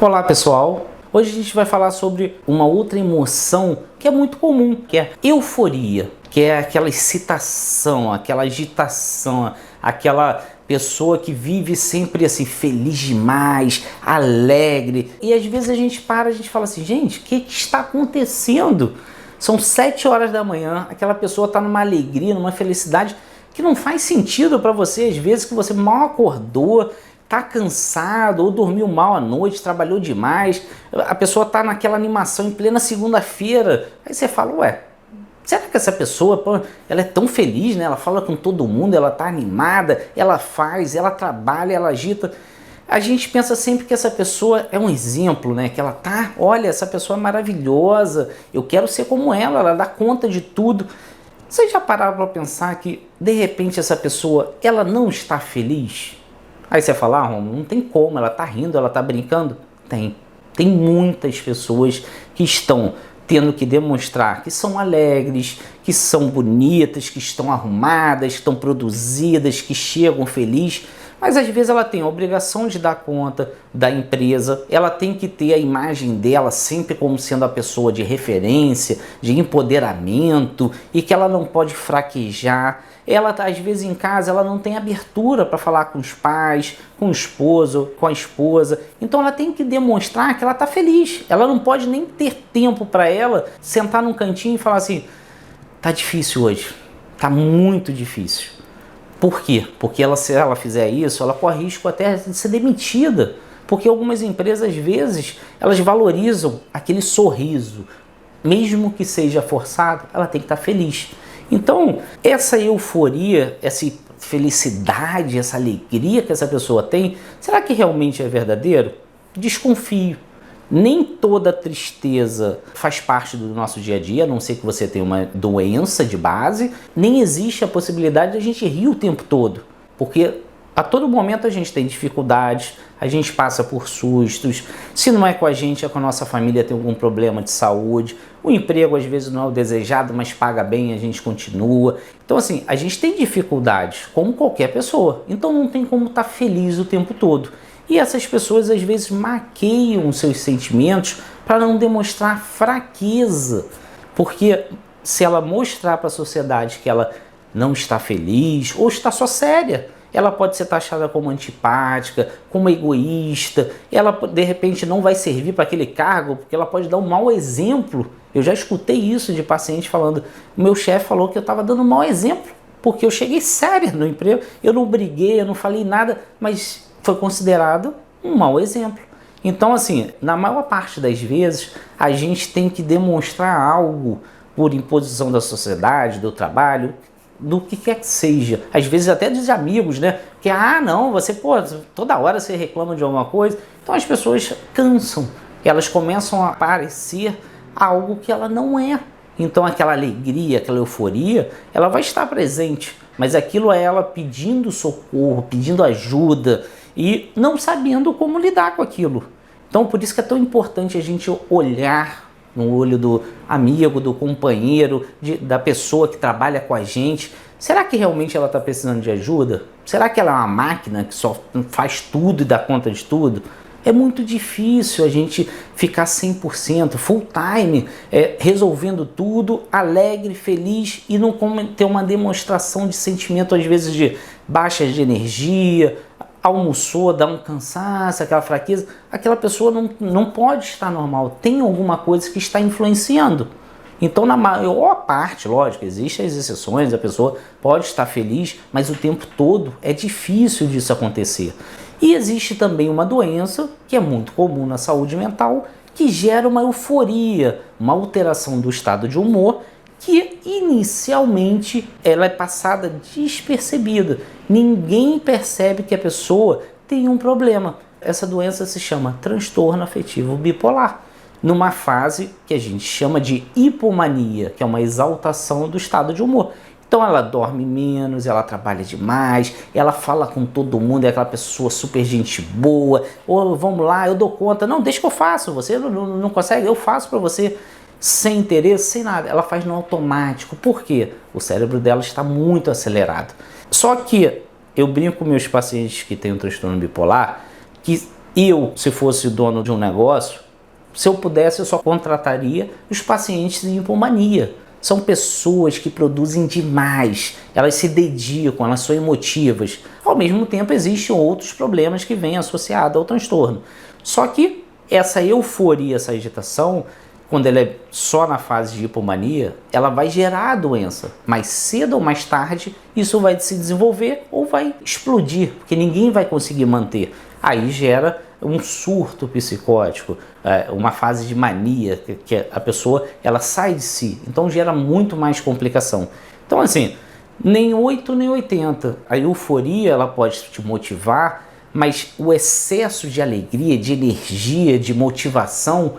Olá pessoal, hoje a gente vai falar sobre uma outra emoção que é muito comum, que é euforia, que é aquela excitação, aquela agitação, aquela pessoa que vive sempre assim feliz demais, alegre. E às vezes a gente fala assim, gente, o que está acontecendo? São 7 horas da manhã, aquela pessoa está numa alegria, numa felicidade que não faz sentido para você, às vezes que você mal acordou, tá cansado ou dormiu mal à noite, trabalhou demais, a pessoa tá naquela animação em plena segunda-feira, aí você fala, ué, será que essa pessoa, pô, ela é tão feliz, né? Ela fala com todo mundo, ela tá animada, ela faz, ela trabalha, ela agita. A gente pensa sempre que essa pessoa é um exemplo, né? Que ela tá, olha, essa pessoa é maravilhosa, eu quero ser como ela dá conta de tudo. Vocês já pararam para pensar que, de repente, essa pessoa, ela não está feliz? Aí você fala, Romulo, não tem como, ela tá rindo, ela tá brincando? Tem muitas pessoas que estão tendo que demonstrar que são alegres, que são bonitas, que estão arrumadas, que estão produzidas, que chegam felizes, mas às vezes ela tem a obrigação de dar conta da empresa, ela tem que ter a imagem dela sempre como sendo a pessoa de referência, de empoderamento e que ela não pode fraquejar. Ela às vezes em casa ela não tem abertura para falar com os pais, com o esposo, com a esposa. Então ela tem que demonstrar que ela está feliz. Ela não pode nem ter tempo para ela sentar num cantinho e falar assim, tá difícil hoje, tá muito difícil. Por quê? Porque se ela fizer isso, ela corre risco até de ser demitida. Porque algumas empresas, às vezes, elas valorizam aquele sorriso. Mesmo que seja forçado, ela tem que estar feliz. Então, essa euforia, essa felicidade, essa alegria que essa pessoa tem, será que realmente é verdadeiro? Desconfio. Nem toda tristeza faz parte do nosso dia a dia, a não ser que você tenha uma doença de base, nem existe a possibilidade de a gente rir o tempo todo, porque a todo momento a gente tem dificuldades, a gente passa por sustos, se não é com a gente, é com a nossa família, tem algum problema de saúde, o emprego às vezes não é o desejado, mas paga bem, a gente continua. Então assim, a gente tem dificuldades, como qualquer pessoa, então não tem como estar feliz o tempo todo. E essas pessoas às vezes maqueiam seus sentimentos para não demonstrar fraqueza, porque se ela mostrar para a sociedade que ela não está feliz ou está só séria, ela pode ser taxada como antipática, como egoísta, ela de repente não vai servir para aquele cargo porque ela pode dar um mau exemplo. Eu já escutei isso de paciente falando, o meu chefe falou que eu estava dando um mau exemplo, porque eu cheguei séria no emprego, eu não briguei, eu não falei nada, mas foi considerado um mau exemplo. Então assim, na maior parte das vezes, a gente tem que demonstrar algo por imposição da sociedade, do trabalho, do que quer que seja. Às vezes até dos amigos, né? Que, não, você, toda hora você reclama de alguma coisa. Então as pessoas cansam, elas começam a parecer algo que ela não é. Então aquela alegria, aquela euforia, ela vai estar presente, mas aquilo é ela pedindo socorro, pedindo ajuda e não sabendo como lidar com aquilo. Então por isso que é tão importante a gente olhar no olho do amigo, do companheiro, da pessoa que trabalha com a gente. Será que realmente ela está precisando de ajuda? Será que ela é uma máquina que só faz tudo e dá conta de tudo? É muito difícil a gente ficar 100%, full time, resolvendo tudo, alegre, feliz e não ter uma demonstração de sentimento, às vezes, de baixa de energia, almoçou, dá um cansaço, aquela fraqueza. Aquela pessoa não pode estar normal, tem alguma coisa que está influenciando. Então, na maior parte, lógico, existem as exceções, a pessoa pode estar feliz, mas o tempo todo é difícil disso acontecer. E existe também uma doença, que é muito comum na saúde mental, que gera uma euforia, uma alteração do estado de humor, que inicialmente ela é passada despercebida. Ninguém percebe que a pessoa tem um problema. Essa doença se chama transtorno afetivo bipolar, numa fase que a gente chama de hipomania, que é uma exaltação do estado de humor. Então ela dorme menos, ela trabalha demais, ela fala com todo mundo, é aquela pessoa super gente boa, ou vamos lá, eu dou conta, não, deixa que eu faço, você não consegue, eu faço para você, sem interesse, sem nada, ela faz no automático. Por quê? O cérebro dela está muito acelerado. Só que eu brinco com meus pacientes que têm um transtorno bipolar, que Eu, se fosse o dono de um negócio, se eu pudesse, eu só contrataria os pacientes em hipomania. São pessoas que produzem demais, elas se dedicam, elas são emotivas. Ao mesmo tempo, existem outros problemas que vêm associados ao transtorno. Só que essa euforia, essa agitação, quando ela é só na fase de hipomania, ela vai gerar a doença. Mais cedo ou mais tarde, isso vai se desenvolver ou vai explodir, porque ninguém vai conseguir manter. Aí gera um surto psicótico, uma fase de mania, que a pessoa ela sai de si, então gera muito mais complicação. Então assim, nem 8 nem 80, a euforia ela pode te motivar, mas o excesso de alegria, de energia, de motivação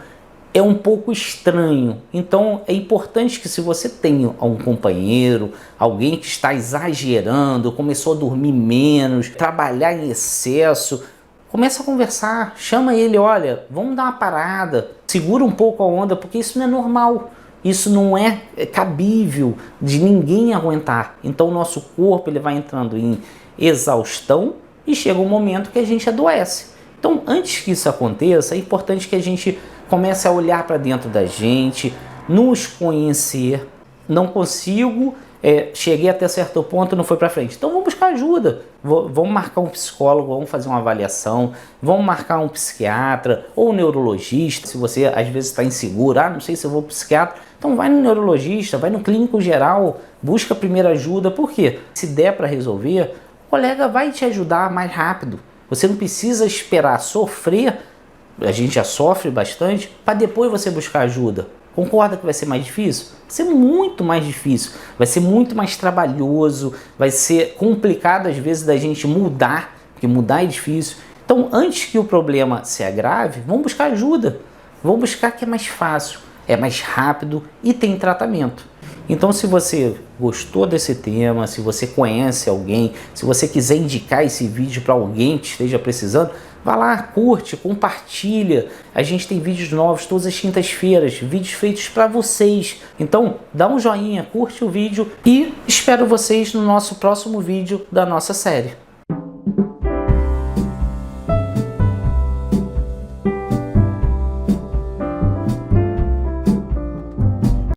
é um pouco estranho. Então é importante que, se você tem um companheiro, alguém que está exagerando, começou a dormir menos, trabalhar em excesso, começa a conversar, chama ele, olha, vamos dar uma parada, segura um pouco a onda, porque isso não é normal, isso não é cabível de ninguém aguentar. Então o nosso corpo ele vai entrando em exaustão e chega um momento que a gente adoece. Então, antes que isso aconteça, é importante que a gente comece a olhar para dentro da gente, nos conhecer. Não consigo, cheguei até certo ponto, não foi para frente. Então vamos buscar ajuda. Vamos marcar um psicólogo, vamos fazer uma avaliação, vamos marcar um psiquiatra ou um neurologista. Se você às vezes está inseguro, não sei se eu vou para o psiquiatra, então vai no neurologista, vai no clínico geral, busca a primeira ajuda. Por quê? Se der para resolver, o colega vai te ajudar mais rápido. Você não precisa esperar sofrer, a gente já sofre bastante, para depois você buscar ajuda. Concorda que vai ser mais difícil? Vai ser muito mais difícil, vai ser muito mais trabalhoso, vai ser complicado às vezes da gente mudar, porque mudar é difícil. Então, antes que o problema se agrave, vamos buscar ajuda. Vamos buscar que é mais fácil, é mais rápido e tem tratamento. Então, se você gostou desse tema, se você conhece alguém, se você quiser indicar esse vídeo para alguém que esteja precisando, vá lá, curte, compartilha. A gente tem vídeos novos todas as quintas-feiras, vídeos feitos para vocês. Então, dá um joinha, curte o vídeo e espero vocês no nosso próximo vídeo da nossa série.